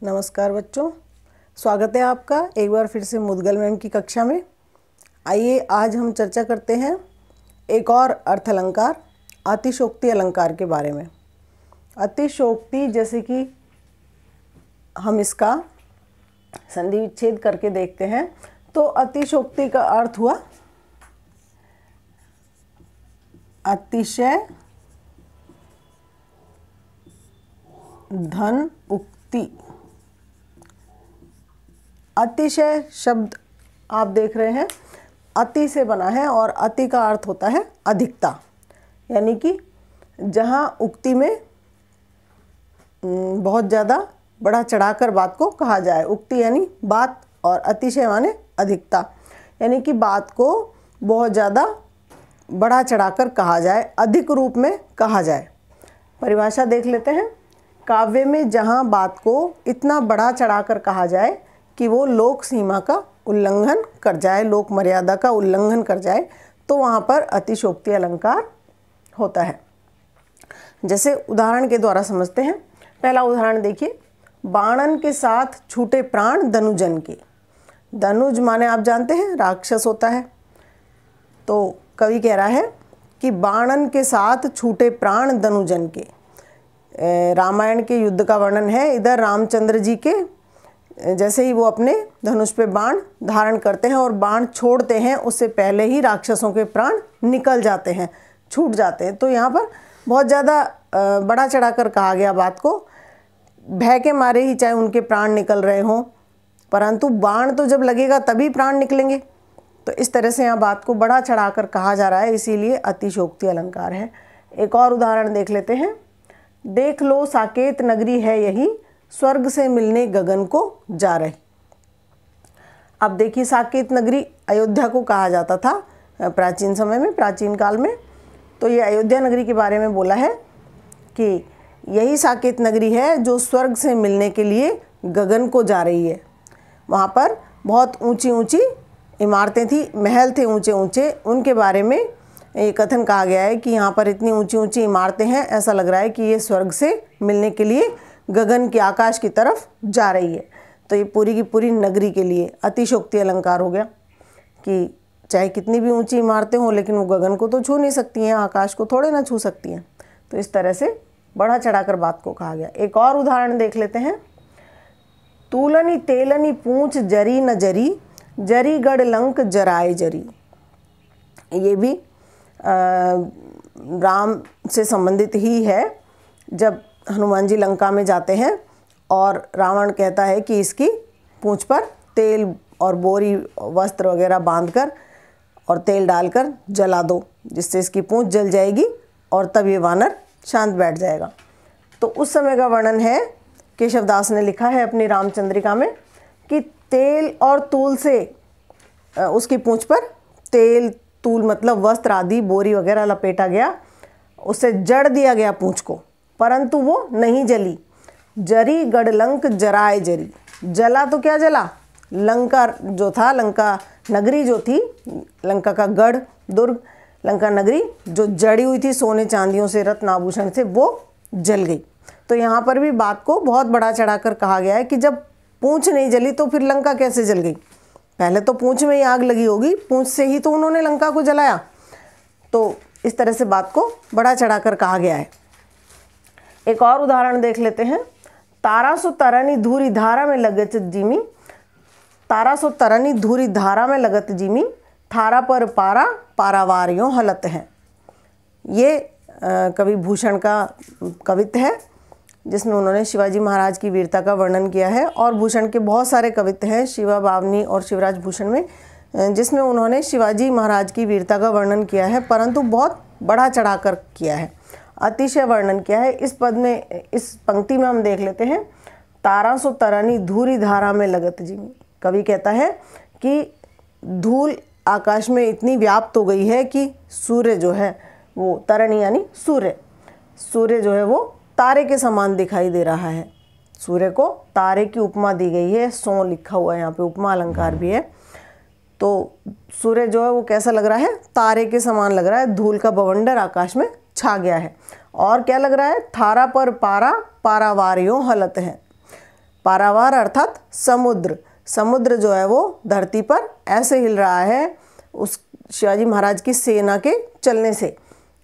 नमस्कार बच्चों, स्वागत है आपका एक बार फिर से मुद्गल मैम की कक्षा में। आइए आज हम चर्चा करते हैं एक और अर्थ अलंकार अतिशयोक्ति अलंकार के बारे में। अतिशयोक्ति जैसे कि हम इसका संधि विच्छेद करके देखते हैं तो अतिशयोक्ति का अर्थ हुआ अतिशय धन उक्ति। अतिशय शब्द आप देख रहे हैं अति से बना है और अति का अर्थ होता है अधिकता, यानी कि जहाँ उक्ति में बहुत ज़्यादा बढ़ा चढ़ाकर बात को कहा जाए। उक्ति यानी बात और अतिशय माने अधिकता, यानी कि बात को बहुत ज़्यादा बढ़ा चढ़ाकर कहा जाए, अधिक रूप में कहा जाए। परिभाषा देख लेते हैं। काव्य में जहाँ बात को इतना बढ़ा चढ़ाकर कहा जाए कि वो लोक सीमा का उल्लंघन कर जाए, लोक मर्यादा का उल्लंघन कर जाए, तो वहाँ पर अतिशयोक्ति अलंकार होता है। जैसे उदाहरण के द्वारा समझते हैं। पहला उदाहरण देखिए, बाणन के साथ छूटे प्राण धनुजन के। धनुज माने आप जानते हैं राक्षस होता है। तो कवि कह रहा है कि बाणन के साथ छूटे प्राण धनुजन के। रामायण के युद्ध का वर्णन है। इधर रामचंद्र जी के जैसे ही वो अपने धनुष पे बाण धारण करते हैं और बाण छोड़ते हैं, उससे पहले ही राक्षसों के प्राण निकल जाते हैं, छूट जाते हैं। तो यहाँ पर बहुत ज़्यादा बढ़ा चढ़ाकर कहा गया बात को। भय के मारे ही चाहे उनके प्राण निकल रहे हों, परंतु बाण तो जब लगेगा तभी प्राण निकलेंगे। तो इस तरह से यहाँ बात को बढ़ा चढ़ाकर कहा जा रहा है, इसीलिए अतिशयोक्ति अलंकार है। एक और उदाहरण देख लेते हैं। देख लो साकेत नगरी है यही, स्वर्ग से मिलने गगन को जा रही। अब देखिए, साकेत नगरी अयोध्या को कहा जाता था प्राचीन समय में, प्राचीन काल में। तो ये अयोध्या नगरी के बारे में बोला है कि यही साकेत नगरी है जो स्वर्ग से मिलने के लिए गगन को जा रही है। वहाँ पर बहुत ऊंची ऊंची इमारतें थी, महल थे ऊंचे ऊंचे। उनके बारे में ये कथन कहा गया है कि यहाँ पर इतनी ऊंची ऊंची इमारतें हैं, ऐसा लग रहा है कि ये स्वर्ग से मिलने के लिए गगन के आकाश की तरफ जा रही है। तो ये पूरी की पूरी नगरी के लिए अतिशयोक्ति अलंकार हो गया कि चाहे कितनी भी ऊंची इमारतें हों, लेकिन वो गगन को तो छू नहीं सकती हैं, आकाश को थोड़े ना छू सकती हैं। तो इस तरह से बढ़ा चढ़ाकर बात को कहा गया। एक और उदाहरण देख लेते हैं। तूलनी तेलनी पूंछ जरी न जरी, जरी गढ़ लंक जराए जरी। ये भी राम से संबंधित ही है। जब हनुमान जी लंका में जाते हैं और रावण कहता है कि इसकी पूंछ पर तेल और बोरी वस्त्र वगैरह बांधकर और तेल डालकर जला दो, जिससे इसकी पूंछ जल जाएगी और तब ये वानर शांत बैठ जाएगा। तो उस समय का वर्णन है, केशवदास ने लिखा है अपनी रामचंद्रिका में कि तेल और तूल से उसकी पूंछ पर तेल तूल मतलब वस्त्र आदि बोरी वगैरह लपेटा गया, उससे जड़ दिया गया पूंछ को, परंतु वो नहीं जली। जरी गढ़लंक जराए जरी। जला तो क्या जला, लंका जो था, लंका नगरी जो थी, लंका का गढ़ दुर्ग, लंका नगरी जो जड़ी हुई थी सोने चांदियों से, रत्न आभूषण से, वो जल गई। तो यहाँ पर भी बात को बहुत बढ़ा चढ़ाकर कहा गया है कि जब पूंछ नहीं जली तो फिर लंका कैसे जल गई। पहले तो पूंछ में ही आग लगी होगी, पूंछ से ही तो उन्होंने लंका को जलाया। तो इस तरह से बात को बढ़ा चढ़ाकर कहा गया है। एक और उदाहरण देख लेते हैं। तारा सो तरनी धूरी धारा में लगत जिमी, तारा सो तरनी धूरी धारा में लगत जिमी, थारा पर पारा पारावारियों हलत हैं। ये कवि भूषण का कवित्व है, जिसमें उन्होंने शिवाजी महाराज की वीरता का वर्णन किया है। और भूषण के बहुत सारे कवित्व हैं शिवा बावनी और शिवराज भूषण में, जिसमें उन्होंने शिवाजी महाराज की वीरता का वर्णन किया है, परंतु बहुत बढ़ा चढ़ाकर किया है, अतिशय वर्णन किया है। इस पद में, इस पंक्ति में हम देख लेते हैं। तारा सो तरनी धूरी धारा में लगत जिमी। कवि कहता है कि धूल आकाश में इतनी व्याप्त हो गई है कि सूर्य जो है वो, तरनी यानी सूर्य, सूर्य जो है वो तारे के समान दिखाई दे रहा है। सूर्य को तारे की उपमा दी गई है, सो लिखा हुआ है यहाँ पे, उपमा अलंकार भी है। तो सूर्य जो है वो कैसा लग रहा है, तारे के समान लग रहा है। धूल का बवंडर आकाश में छा गया है। और क्या लग रहा है, थारा पर पारा पारावारियों हलत है। पारावार अर्थात समुद्र, समुद्र जो है वो धरती पर ऐसे हिल रहा है उस शिवाजी महाराज की सेना के चलने से,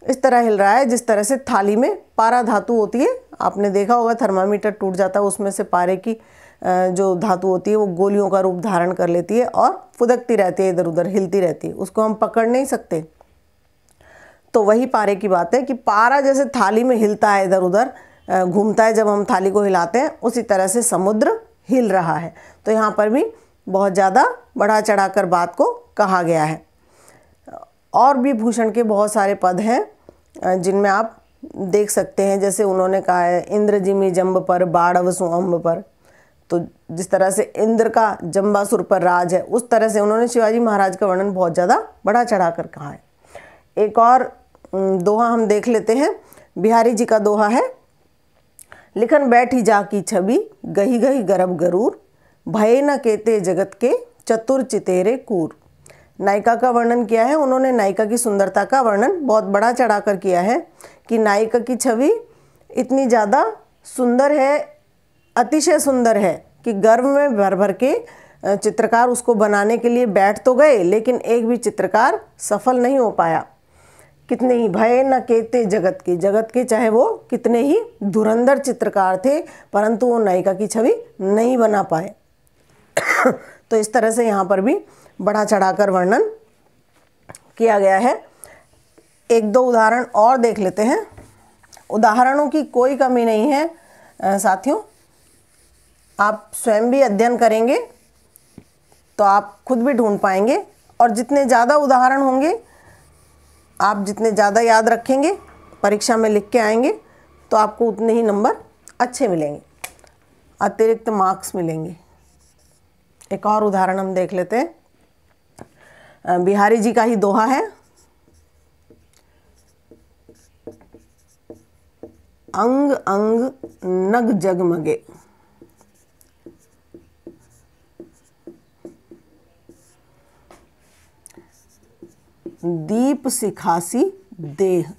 इस तरह हिल रहा है जिस तरह से थाली में पारा धातु होती है। आपने देखा होगा थर्मामीटर टूट जाता है, उसमें से पारे की जो धातु होती है वो गोलियों का रूप धारण कर लेती है और फुदकती रहती है, इधर उधर हिलती रहती है, उसको हम पकड़ नहीं सकते। तो वही पारे की बात है कि पारा जैसे थाली में हिलता है, इधर उधर घूमता है जब हम थाली को हिलाते हैं, उसी तरह से समुद्र हिल रहा है। तो यहाँ पर भी बहुत ज़्यादा बढ़ा चढ़ाकर बात को कहा गया है। और भी भूषण के बहुत सारे पद हैं जिनमें आप देख सकते हैं, जैसे उन्होंने कहा है इंद्र जिमी जम्ब पर बाढ़व सुअम्ब पर। तो जिस तरह से इंद्र का जम्बासुर पर राज है, उस तरह से उन्होंने शिवाजी महाराज का वर्णन बहुत ज़्यादा बढ़ा चढ़ाकर कहा है। एक और दोहा हम देख लेते हैं, बिहारी जी का दोहा है, लिखन बैठी जा की छवि गही गही गरब गरूर, भय न केते जगत के चतुर चितेरे कूर। नायिका का वर्णन किया है उन्होंने, नायिका की सुंदरता का वर्णन बहुत बढ़ा चढ़ाकर किया है कि नायिका की छवि इतनी ज़्यादा सुंदर है, अतिशय सुंदर है कि गर्व में भर भर के चित्रकार उसको बनाने के लिए बैठ तो गए, लेकिन एक भी चित्रकार सफल नहीं हो पाया। कितने ही भय न केते जगत के चाहे वो कितने ही धुरंधर चित्रकार थे, परंतु वो नायिका की छवि नहीं बना पाए। तो इस तरह से यहाँ पर भी बढ़ा चढ़ाकर वर्णन किया गया है। एक दो उदाहरण और देख लेते हैं। उदाहरणों की कोई कमी नहीं है साथियों, आप स्वयं भी अध्ययन करेंगे तो आप खुद भी ढूंढ पाएंगे, और जितने ज़्यादा उदाहरण होंगे, आप जितने ज़्यादा याद रखेंगे, परीक्षा में लिख के आएंगे, तो आपको उतने ही नंबर अच्छे मिलेंगे, अतिरिक्त मार्क्स मिलेंगे। एक और उदाहरण हम देख लेते हैं, बिहारी जी का ही दोहा है, अंग अंग नग जगमगे। दीप सिखासी देह।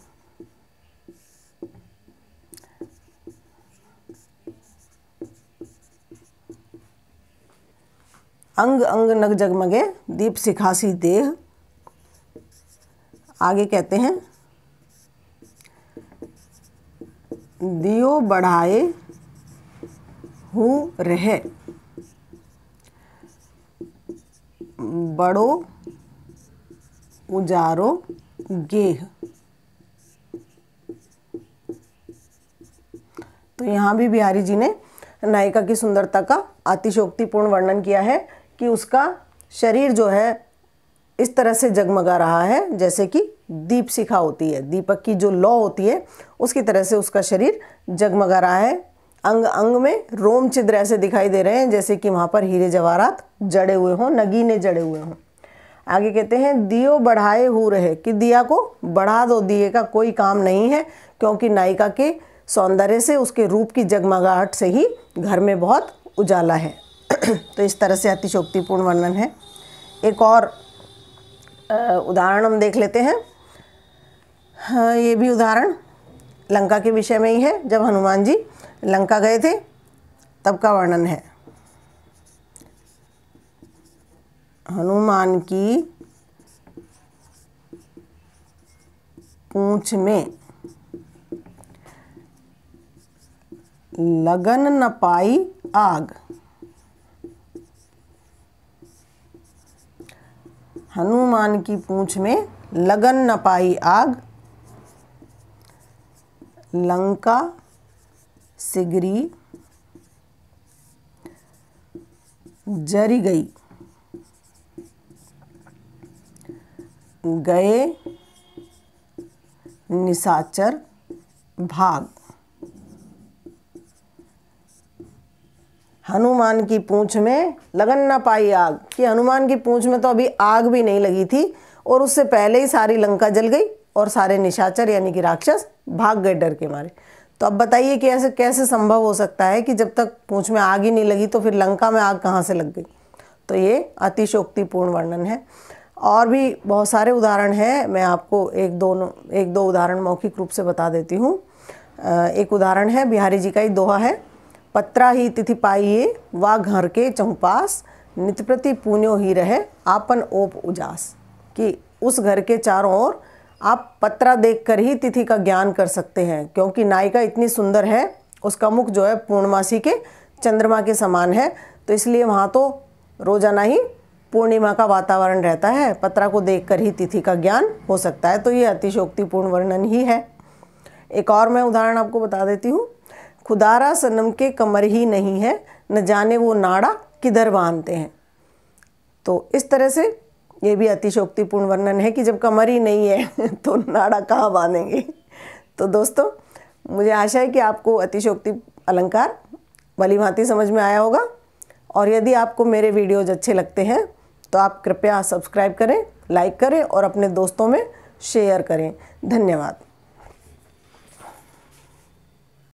अंग अंग नग जगमगे दीप सिखासी देह। आगे कहते हैं, दियो बढ़ाए हूँ रहे बड़ो उजारो गेह। तो यहाँ भी बिहारी जी ने नायिका की सुंदरता का अतिशयोक्तिपूर्ण वर्णन किया है कि उसका शरीर जो है इस तरह से जगमगा रहा है जैसे कि दीप शिखा होती है, दीपक की जो लौ होती है उसकी तरह से उसका शरीर जगमगा रहा है। अंग अंग में रोम छिद्र ऐसे दिखाई दे रहे हैं जैसे कि वहाँ पर हीरे जवाहरात जड़े हुए हों, नगीने जड़े हुए हों। आगे कहते हैं, दियो बढ़ाए हु रहे, कि दिया को बढ़ा दो, दिए का कोई काम नहीं है, क्योंकि नायिका के सौंदर्य से, उसके रूप की जगमगाहट से ही घर में बहुत उजाला है। तो इस तरह से अतिशयोक्तिपूर्ण वर्णन है। एक और उदाहरण हम देख लेते हैं। हाँ, ये भी उदाहरण लंका के विषय में ही है। जब हनुमान जी लंका गए थे तब का वर्णन है। हनुमान की पूंछ में लगन न पाई आग। हनुमान की पूंछ में लगन न पाई आग, लंका सिगरी जरी गई, गए निशाचर भाग। हनुमान की पूंछ में लगन न पाई आग, कि हनुमान की पूंछ में तो अभी आग भी नहीं लगी थी और उससे पहले ही सारी लंका जल गई और सारे निशाचर यानी कि राक्षस भाग गए डर के मारे। तो अब बताइए कि ऐसे कैसे संभव हो सकता है कि जब तक पूंछ में आग ही नहीं लगी तो फिर लंका में आग कहाँ से लग गई। तो ये अतिशयोक्तिपूर्ण वर्णन है। और भी बहुत सारे उदाहरण हैं, मैं आपको एक दो उदाहरण मौखिक रूप से बता देती हूँ। एक उदाहरण है, बिहारी जी का ही दोहा है, पत्रा ही तिथि पाइए वा घर के चौपास, नित प्रति पुण्यो ही रहे आपन ओप उजास। कि उस घर के चारों ओर आप पत्रा देखकर ही तिथि का ज्ञान कर सकते हैं, क्योंकि नायिका इतनी सुंदर है, उसका मुख जो है पूर्णमासी के चंद्रमा के समान है, तो इसलिए वहाँ तो रोजाना ही पूर्णिमा का वातावरण रहता है, पत्रा को देखकर ही तिथि का ज्ञान हो सकता है। तो ये अतिशयोक्तिपूर्ण वर्णन ही है। एक और मैं उदाहरण आपको बता देती हूँ। खुदारा सनम के कमर ही नहीं है, न जाने वो नाड़ा किधर बांधते हैं। तो इस तरह से ये भी अतिशयोक्तिपूर्ण वर्णन है कि जब कमर ही नहीं है तो नाड़ा कहाँ बांधेंगे। तो दोस्तों, मुझे आशा है कि आपको अतिशयोक्ति अलंकार भली भांति समझ में आया होगा। और यदि आपको मेरे वीडियोज अच्छे लगते हैं तो आप कृपया सब्सक्राइब करें, लाइक करें और अपने दोस्तों में शेयर करें। धन्यवाद।